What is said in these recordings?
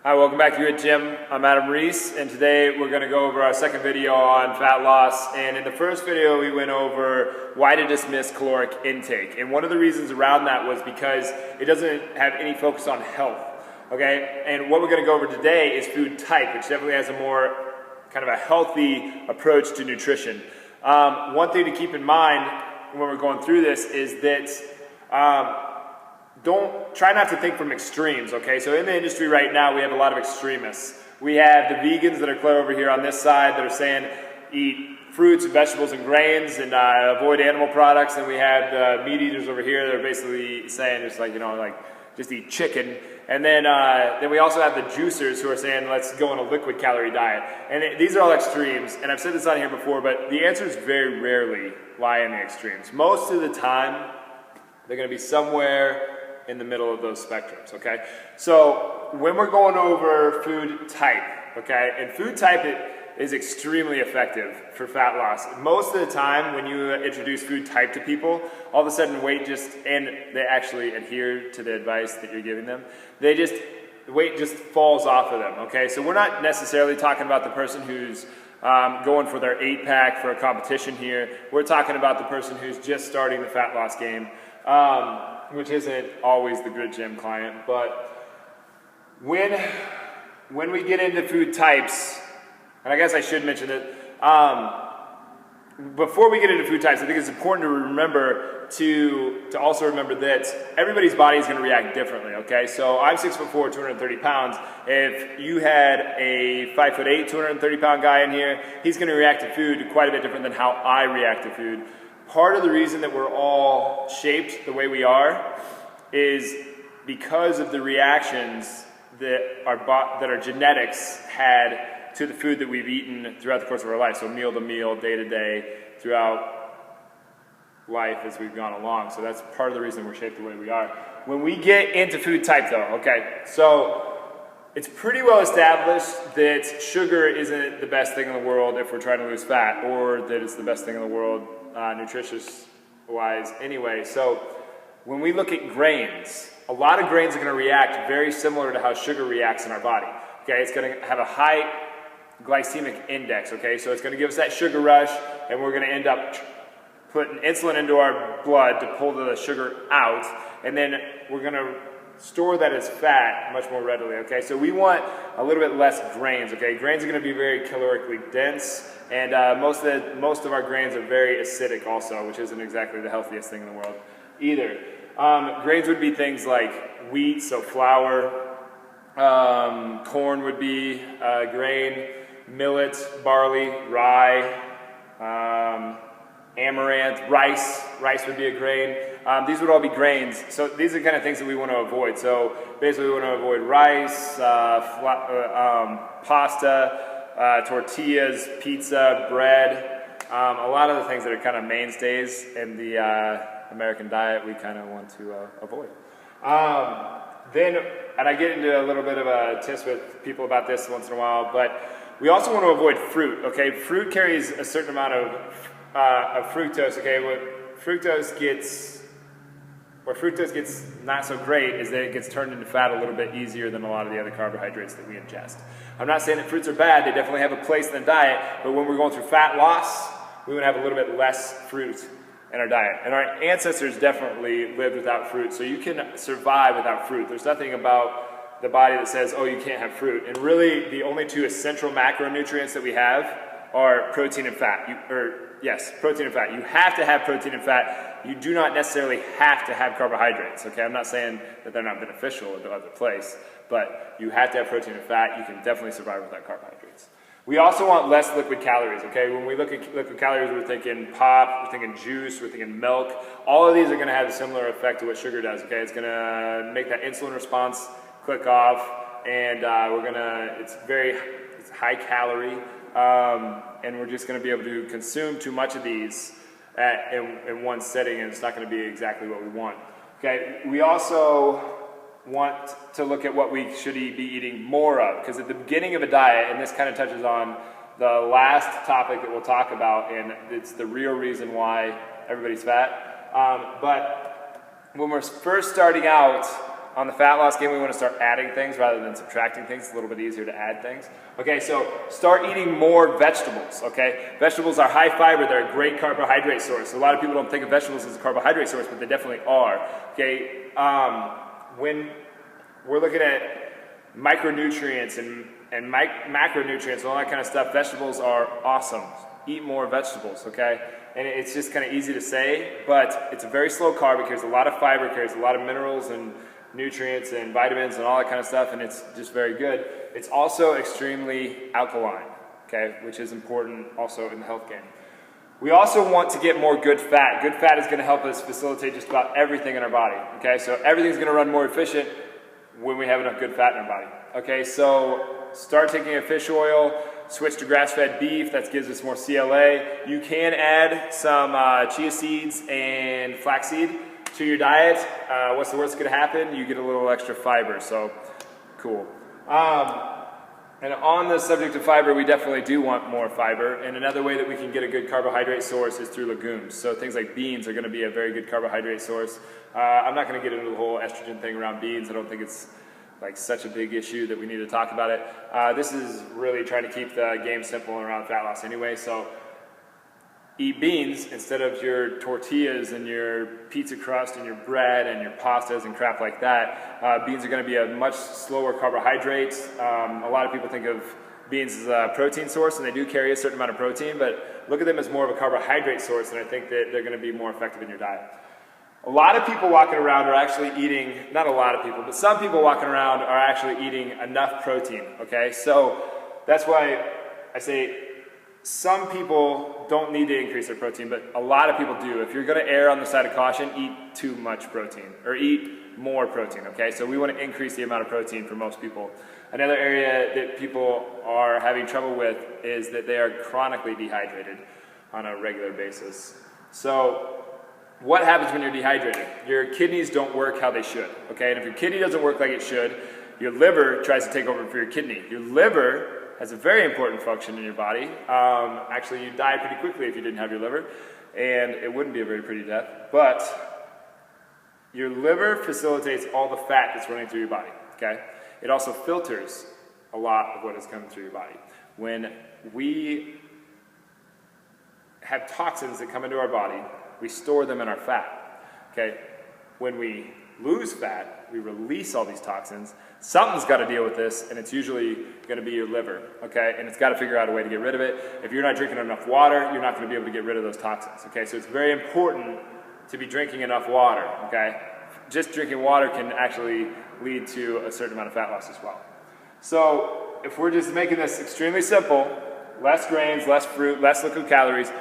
Hi, welcome back here at Gym. I'm Adam Reese, and today we're going to go over our second video on fat loss. And in the first video, we went over why to dismiss caloric intake. And one of the reasons around that was because it doesn't have any focus on health. Okay, and what we're going to go over today is food type, which definitely has a more kind of a healthy approach to nutrition. One thing to keep in mind when we're going through this is that try not to think from extremes, okay? So in the industry right now, we have a lot of extremists. We have the vegans that are clear over here on this side that are saying eat fruits and vegetables and grains and avoid animal products. And we have the meat eaters over here that are basically saying just like, just eat chicken. And then we also have the juicers who are saying let's go on a liquid calorie diet. And these are all extremes. And I've said this on here before, but the answers very rarely lie in the extremes. Most of the time, they're going to be somewhere in the middle of those spectrums, okay? So when we're going over food type, okay, and food type is extremely effective for fat loss. Most of the time when you introduce food type to people, all of a sudden and they actually adhere to the advice that you're giving them, weight just falls off of them, okay? So we're not necessarily talking about the person who's going for their 8-pack for a competition here. We're talking about the person who's just starting the fat loss game. Which isn't always the good gym client, but when we get into food types, and I guess I should mention that before we get into food types, I think it's important to remember to also remember that everybody's body is going to react differently. Okay, so I'm 6'4", 230 pounds. If you had a 5'8", 230 pound guy in here, he's going to react to food quite a bit different than how I react to food. Part of the reason that we're all shaped the way we are is because of the reactions that our genetics had to the food that we've eaten throughout the course of our life. So meal to meal, day to day, throughout life as we've gone along. So that's part of the reason we're shaped the way we are. When we get into food type though, okay, so it's pretty well established that sugar isn't the best thing in the world if we're trying to lose fat, or that it's the best thing in the world nutritious wise anyway. So when we look at grains, a lot of grains are going to react very similar to how sugar reacts in our body. Okay, it's going to have a high glycemic index, okay? So it's going to give us that sugar rush, and we're going to end up putting insulin into our blood to pull the sugar out, and then we're going to store that as fat much more readily, okay? So we want a little bit less grains, okay? Grains are going to be very calorically dense, and most of our grains are very acidic also, which isn't exactly the healthiest thing in the world either. Grains would be things like wheat, so flour, corn would be a grain, millet, barley, rye, amaranth, rice would be a grain. These would all be grains. So these are the kind of things that we want to avoid. So basically we want to avoid rice, pasta, tortillas, pizza, bread, a lot of the things that are kind of mainstays in the American diet we kind of want to avoid. And I get into a little bit of a tiff with people about this once in a while, but we also want to avoid fruit, okay? Fruit carries a certain amount of fructose, okay? Where fructose gets not so great is that it gets turned into fat a little bit easier than a lot of the other carbohydrates that we ingest. I'm not saying that fruits are bad, they definitely have a place in the diet, but when we're going through fat loss, we want to have a little bit less fruit in our diet. And our ancestors definitely lived without fruit, so you can survive without fruit. There's nothing about the body that says, oh, you can't have fruit. And really, the only two essential macronutrients that we have are protein and fat. Protein and fat. You have to have protein and fat. You do not necessarily have to have carbohydrates, okay? I'm not saying that they're not beneficial in other place, but you have to have protein and fat. You can definitely survive without carbohydrates. We also want less liquid calories, okay? When we look at liquid calories, we're thinking pop, we're thinking juice, we're thinking milk. All of these are gonna have a similar effect to what sugar does, okay? It's gonna make that insulin response click off, and it's high calorie, and we're just gonna be able to consume too much of these in one setting, and it's not gonna be exactly what we want. Okay, we also want to look at what we should be eating more of, because at the beginning of a diet, and this kind of touches on the last topic that we'll talk about, and it's the real reason why everybody's fat, but when we're first starting out, On the fat loss game, we want to start adding things rather than subtracting things. It's a little bit easier to add things. Okay, so start eating more vegetables, okay? Vegetables are high fiber. They're a great carbohydrate source. A lot of people don't think of vegetables as a carbohydrate source, but they definitely are, okay? When we're looking at micronutrients and macronutrients and all that kind of stuff, vegetables are awesome. Eat more vegetables, okay? And it's just kind of easy to say, but it's a very slow carb. It carries a lot of fiber, carries a lot of minerals and nutrients and vitamins and all that kind of stuff, and it's just very good. It's also extremely alkaline, okay, which is important also in the health game. We also want to get more good fat. Good fat is going to help us facilitate just about everything in our body, okay? So everything's going to run more efficient when we have enough good fat in our body, okay? So start taking a fish oil, switch to grass-fed beef. That gives us more CLA. You can add some chia seeds and flaxseed to your diet. What's the worst that could happen? You get a little extra fiber, so cool. And on the subject of fiber, we definitely do want more fiber. And another way that we can get a good carbohydrate source is through legumes. So things like beans are going to be a very good carbohydrate source. I'm not going to get into the whole estrogen thing around beans. I don't think it's like such a big issue that we need to talk about it. This is really trying to keep the game simple around fat loss anyway. So eat beans instead of your tortillas and your pizza crust and your bread and your pastas and crap like that. Beans are going to be a much slower carbohydrate. A lot of people think of beans as a protein source, and they do carry a certain amount of protein, but look at them as more of a carbohydrate source, and I think that they're going to be more effective in your diet. A lot of people walking around are actually eating, not a lot of people, but some people walking around are actually eating enough protein, okay? So that's why I say some people don't need to increase their protein, but a lot of people do. If you're going to err on the side of caution, eat too much protein, or eat more protein, okay? So we want to increase the amount of protein for most people. Another area that people are having trouble with is that they are chronically dehydrated on a regular basis. So what happens when you're dehydrated? Your kidneys don't work how they should, okay? And if your kidney doesn't work like it should, your liver tries to take over for your kidney. Your liver has a very important function in your body. Actually, you'd die pretty quickly if you didn't have your liver, and it wouldn't be a very pretty death, but your liver facilitates all the fat that's running through your body, okay? It also filters a lot of what is coming through your body. When we have toxins that come into our body, we store them in our fat, okay? When we lose fat, we release all these toxins. Something's got to deal with this, and it's usually going to be your liver, okay? And it's got to figure out a way to get rid of it. If you're not drinking enough water, you're not going to be able to get rid of those toxins, okay? So it's very important to be drinking enough water, okay? Just drinking water can actually lead to a certain amount of fat loss as well. So if we're just making this extremely simple, less grains, less fruit, less liquid calories,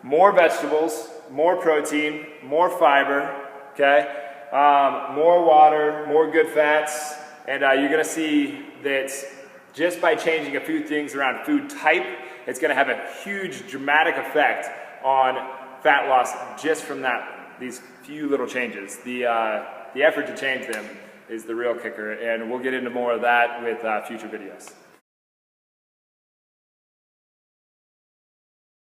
more vegetables, more protein, more fiber, okay? More water, more good fats, and you're going to see that just by changing a few things around food type, it's going to have a huge dramatic effect on fat loss just from these few little changes. The effort to change them is the real kicker, and we'll get into more of that with future videos.